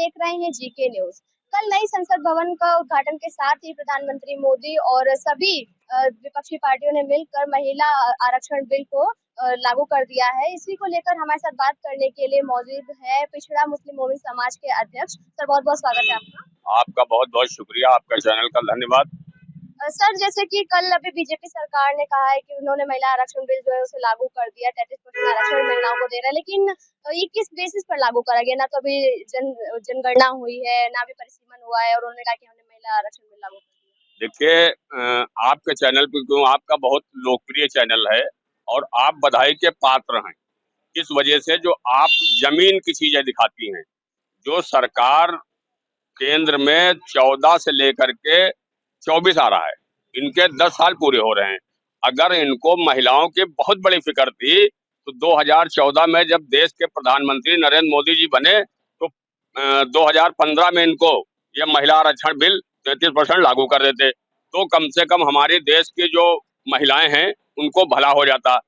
देख रहे हैं जीके न्यूज। कल नई संसद भवन का उद्घाटन के साथ ही प्रधानमंत्री मोदी और सभी विपक्षी पार्टियों ने मिलकर महिला आरक्षण बिल को लागू कर दिया है। इसी को लेकर हमारे साथ बात करने के लिए मौजूद है पिछड़ा मुस्लिम मोमिन समाज के अध्यक्ष। सर, बहुत बहुत स्वागत है आपका। आपका बहुत बहुत शुक्रिया, आपका चैनल का धन्यवाद। सर, जैसे कि कल अभी बीजेपी सरकार ने कहा है कि उन्होंने महिला आरक्षण बिल जो है उसे लागू कर दिया, 33% आरक्षण महिलाओं को दे रहा है, लेकिन ये किस बेसिस पर लागू करा गया? ना तो अभी जनगणना हुई है, ना भी परिसीमन हुआ है, और उन्होंने कहा कि हमने महिला आरक्षण बिल लागू कर दिया। देखिए, आपके चैनल पे क्यों, आपका बहुत लोकप्रिय चैनल है और आप बधाई के पात्र हैं इस वजह से जो आप जमीन की चीजें दिखाती हैं। जो सरकार केंद्र में 14 से लेकर के 24 आ रहा है, इनके 10 साल पूरे हो रहे हैं। अगर इनको महिलाओं की बहुत बड़ी फिक्र थी तो 2014 में जब देश के प्रधानमंत्री नरेंद्र मोदी जी बने तो 2015 में इनको ये महिला आरक्षण बिल 33% लागू कर देते तो कम से कम हमारे देश की जो महिलाएं हैं उनको भला हो जाता।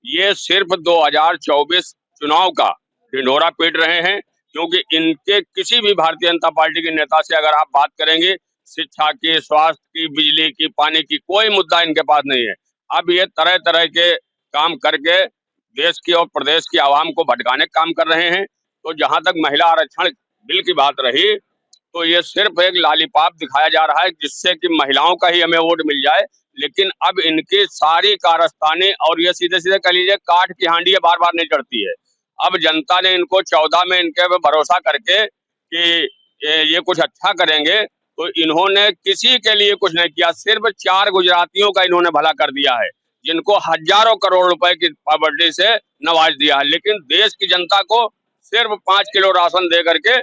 ये सिर्फ 2024 चुनाव का ढिंढोरा पीट रहे हैं, क्योंकि इनके किसी भी भारतीय जनता पार्टी के नेता से अगर आप बात करेंगे शिक्षा की, स्वास्थ्य की, बिजली की, पानी की, कोई मुद्दा इनके पास नहीं है। अब ये तरह तरह के काम करके देश की और प्रदेश की आवाम को भटकाने का काम कर रहे हैं। तो जहां तक महिला आरक्षण बिल की बात रही तो ये सिर्फ एक लालीपाप दिखाया जा रहा है जिससे कि महिलाओं का ही हमें वोट मिल जाए, लेकिन अब इनकी सारी कारस्तानी और ये सीधे सीधे कह लीजिए काठ की हांडी बार बार नहीं चढ़ती है। अब जनता ने इनको 14 में इनके पे भरोसा करके कि ये कुछ अच्छा करेंगे तो इन्होंने किसी के लिए कुछ नहीं किया, सिर्फ 4 गुजरातियों का इन्होंने भला कर दिया है जिनको हजारों करोड़ रुपए की प्रॉपर्टी से नवाज दिया है, लेकिन देश की जनता को सिर्फ 5 किलो राशन दे करके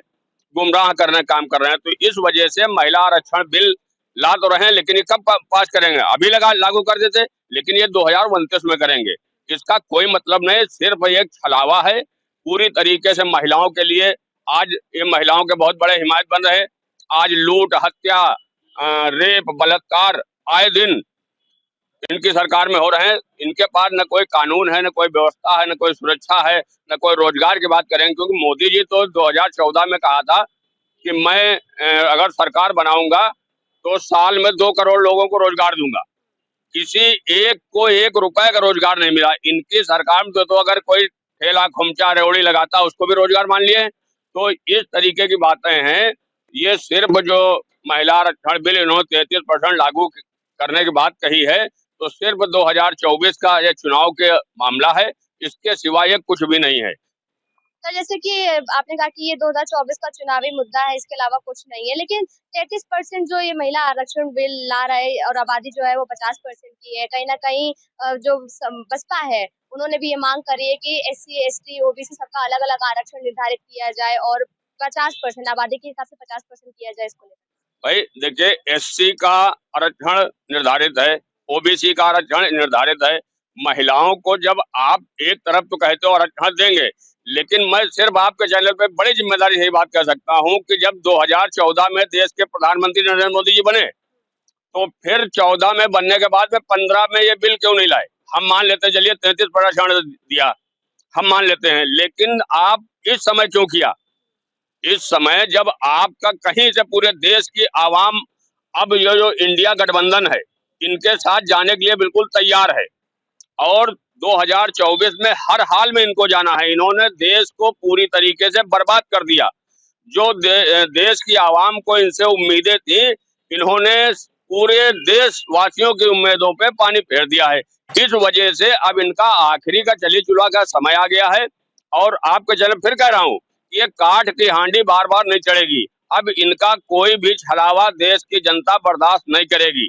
गुमराह करने काम कर रहे हैं। तो इस वजह से महिला आरक्षण बिल ला तो रहे हैं, लेकिन ये कब पास करेंगे? अभी लागू कर देते, लेकिन ये 2029 में करेंगे। इसका कोई मतलब नहीं, सिर्फ एक छलावा है पूरी तरीके से महिलाओं के लिए। आज ये महिलाओं के बहुत बड़े हिमायत बन रहे हैं। आज लूट, हत्या, रेप, बलात्कार आए दिन इनकी सरकार में हो रहे हैं। इनके पास न कोई कानून है, न कोई व्यवस्था है, न कोई सुरक्षा है, न कोई रोजगार की बात करेंगे, क्योंकि मोदी जी तो 2014 में कहा था कि मैं अगर सरकार बनाऊंगा तो साल में 2 करोड़ लोगों को रोजगार दूंगा। किसी एक को 1 रुपए का रोजगार नहीं मिला। इनकी सरकार में तो अगर कोई ठेला खुमचा रेवड़ी लगाता उसको भी रोजगार मान लिए। तो इस तरीके की बातें हैं। ये सिर्फ जो महिला आरक्षण बिल इन्होंने 33% लागू करने की बात कही है तो सिर्फ 2024 का ये चुनाव के मामला है, इसके सिवा ये कुछ भी नहीं है। तो जैसे कि आपने कहा कि ये 2024 का चुनावी मुद्दा है, इसके अलावा कुछ नहीं है, लेकिन 33% जो ये महिला आरक्षण बिल ला रहा है और आबादी जो है वो 50% की है, कहीं ना कहीं जो बसपा है उन्होंने भी ये मांग करी है कि SC ST OBC सबका अलग अलग आरक्षण निर्धारित किया जाए और 50% आबादी के हिसाब से 50% किया जाए इसको लेकर। भाई देखिए, SC का आरक्षण निर्धारित है, OBC का आरक्षण निर्धारित है। महिलाओं को जब आप एक तरफ तो कहते हो आरक्षण देंगे, लेकिन मैं सिर्फ आपके चैनल पे बड़ी जिम्मेदारी से बात कर सकता हूं कि जब 2014 में देश के प्रधानमंत्री नरेंद्र मोदी जी बने तो फिर 14 में बनने के बाद में 15 में ये बिल क्यों नहीं लाए? हम मान लेते चलिए 33% दिया, हम मान लेते हैं, लेकिन आप इस समय क्यों किया? इस समय जब आपका कहीं से पूरे देश की आवाम अब ये जो इंडिया गठबंधन है इनके साथ जाने के लिए बिल्कुल तैयार है और 2024 में हर हाल में इनको जाना है। इन्होंने देश को पूरी तरीके से बर्बाद कर दिया। जो देश की आवाम को इनसे उम्मीदें थी, इन्होंने पूरे देशवासियों की उम्मीदों पे पानी फेर दिया है। इस वजह से अब इनका आखिरी का चली चुला का समय आ गया है और आपके चैनल फिर कह रहा हूँ, ये काठ की हांडी बार बार नहीं चढ़ेगी। अब इनका कोई भी छलावा देश की जनता बर्दाश्त नहीं करेगी।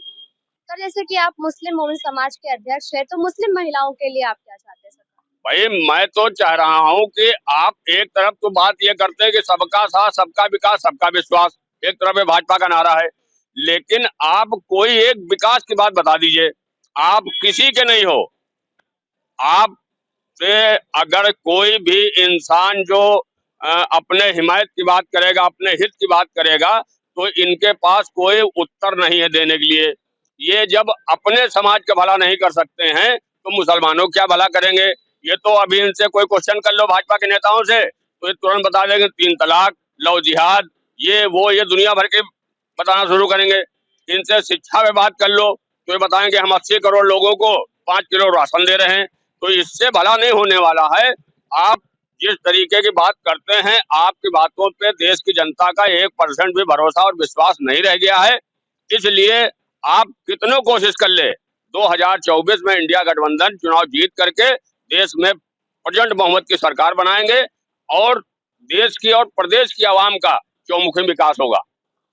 सर, जैसे कि आप मुस्लिम मोमिन समाज के अध्यक्ष हैं, तो मुस्लिम महिलाओं के लिए आप क्या चाहते हैं? भाई मैं तो चाह रहा हूँ कि आप एक तरफ तो बात ये करते हैं कि सबका साथ, सबका विकास, सबका विश्वास, एक तरफ है भाजपा का नारा है, लेकिन आप कोई एक विकास की बात बता दीजिए। आप किसी के नहीं हो। आप से अगर कोई भी इंसान जो अपने हिमायत की बात करेगा, अपने हित की बात करेगा, तो इनके पास कोई उत्तर नहीं है देने के लिए। ये जब अपने समाज का भला नहीं कर सकते हैं तो मुसलमानों क्या भला करेंगे? ये तो अभी इनसे कोई क्वेश्चन कर लो भाजपा के नेताओं से तो ये तुरंत बता देंगे 3 तलाक, लव जिहाद, ये दुनिया भर के बताना शुरू करेंगे। इनसे शिक्षा में बात कर लो तो ये बताएंगे हम 80 करोड़ लोगों को 5 किलो राशन दे रहे हैं। तो इससे भला नहीं होने वाला है। आप जिस तरीके की बात करते हैं, आपकी बातों पे देश की जनता का 1% भी भरोसा और विश्वास नहीं रह गया है। इसलिए आप कितनों कोशिश कर ले, 2024 में इंडिया गठबंधन चुनाव जीत करके देश में प्रचंड बहुमत की सरकार बनाएंगे और देश की और प्रदेश की आवाम का चौमुखी विकास होगा।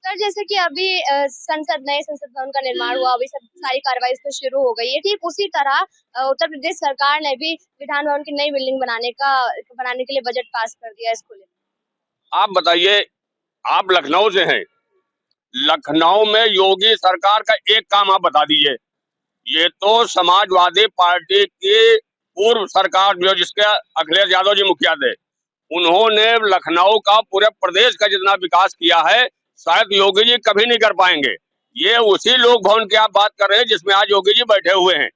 सर जैसे कि अभी नए संसद भवन का निर्माण हुआ, अभी सब सारी कार्रवाई इसमें शुरू हो गई है। ठीक उसी तरह उत्तर प्रदेश सरकार ने भी विधान भवन की नई बिल्डिंग बनाने के लिए बजट पास कर दिया है इसको लेकर। आप बताइए, आप लखनऊ से हैं, लखनऊ में योगी सरकार का एक काम आप बता दीजिए। ये तो समाजवादी पार्टी की पूर्व सरकार जो जिसके अखिलेश यादव जी मुखिया थे, उन्होंने लखनऊ का पूरे प्रदेश का जितना विकास किया है शायद योगी जी कभी नहीं कर पाएंगे। ये उसी लोक भवन की आप बात कर रहे हैं जिसमें आज योगी जी बैठे हुए हैं।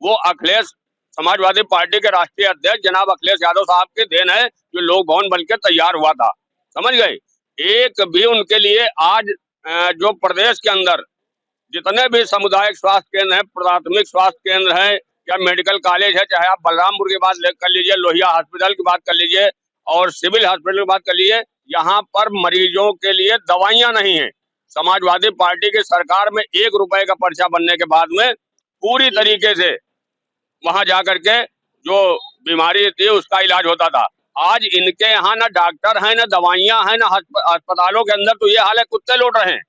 वो अखिलेश समाजवादी पार्टी के राष्ट्रीय अध्यक्ष जनाब अखिलेश यादव साहब के देन है जो लोक भवन बनकर तैयार हुआ था। समझ गए? एक भी उनके लिए आज जो प्रदेश के अंदर जितने भी सामुदायिक स्वास्थ्य केंद्र हैं, प्राथमिक स्वास्थ्य केंद्र है या मेडिकल कॉलेज है, चाहे आप बलरामपुर की बात कर लीजिए, लोहिया हॉस्पिटल की बात कर लीजिए और सिविल हॉस्पिटल की बात कर लीजिए, यहाँ पर मरीजों के लिए दवाइयां नहीं है। समाजवादी पार्टी की सरकार में 1 रुपए का पर्चा बनने के बाद में पूरी तरीके से वहां जाकर के जो बीमारी थी उसका इलाज होता था। आज इनके यहाँ ना डॉक्टर हैं, ना दवाइयां हैं, ना अस्पतालों के अंदर तो ये हाल है कुत्ते लौट रहे हैं।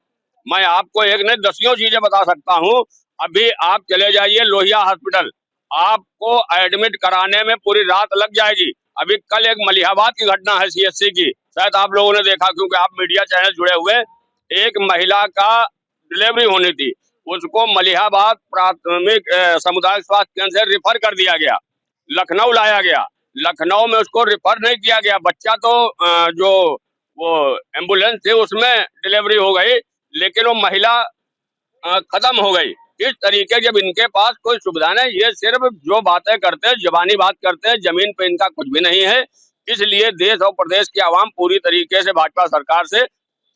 मैं आपको एक नहीं दसियों चीजें बता सकता हूँ। अभी आप चले जाइए लोहिया हॉस्पिटल, आपको एडमिट कराने में पूरी रात लग जाएगी। अभी कल एक मलिहाबाद की घटना है सीएससी की, शायद आप लोगों ने देखा क्योंकि आप मीडिया चैनल जुड़े हुए। एक महिला का डिलीवरी होनी थी, उसको मलिहाबाद प्राथमिक सामुदायिक स्वास्थ्य केंद्र से रिफर कर दिया गया, लखनऊ लाया गया। लखनऊ में उसको रिफर नहीं किया गया, बच्चा तो जो वो एम्बुलेंस थी उसमें डिलीवरी हो गई, लेकिन वो महिला खत्म हो गई। इस तरीके जब इनके पास कोई सुविधा नहीं, ये सिर्फ जो बातें करते हैं जबानी बात करते हैं, जमीन पे इनका कुछ भी नहीं है। इसलिए देश और प्रदेश की आवाम पूरी तरीके से भाजपा सरकार से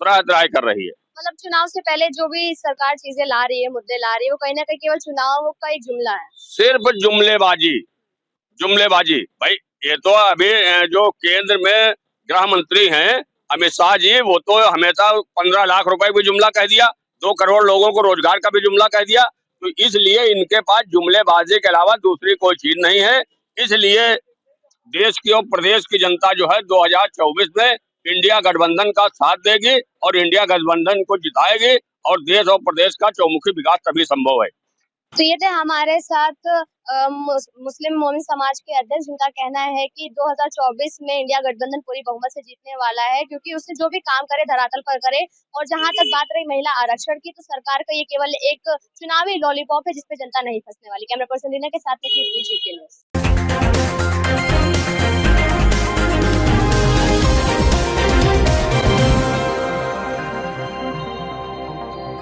त्राहि कर रही है। मतलब चुनाव से पहले जो भी सरकार चीजें ला रही है, मुद्दे ला रही है, वो कहीं ना कहीं केवल चुनाव का एक जुमला है, सिर्फ जुमलेबाजी। जुमलेबाजी भाई, ये तो अभी जो केंद्र में गृह मंत्री हैं अमित शाह जी, वो तो हमेशा 15 लाख रुपए भी जुमला कह दिया, 2 करोड़ लोगों को रोजगार का भी जुमला कह दिया। तो इसलिए इनके पास जुमलेबाजी के अलावा दूसरी कोई चीज नहीं है। इसलिए देश की और प्रदेश की जनता जो है 2024 में इंडिया गठबंधन का साथ देगी और इंडिया गठबंधन को जिताएगी और देश और प्रदेश का चौमुखी विकास तभी संभव है। तो ये थे हमारे साथ मुस्लिम मोमिन समाज के अध्यक्ष, जिनका कहना है कि 2024 में इंडिया गठबंधन पूरी बहुमत से जीतने वाला है, क्योंकि उससे जो भी काम करे धरातल पर करे। और जहां तक बात रही महिला आरक्षण की, तो सरकार का ये केवल एक चुनावी लॉलीपॉप है जिसपे जनता नहीं फंसने वाली। कैमरा पर्सन रीना के साथ में जी के लिए।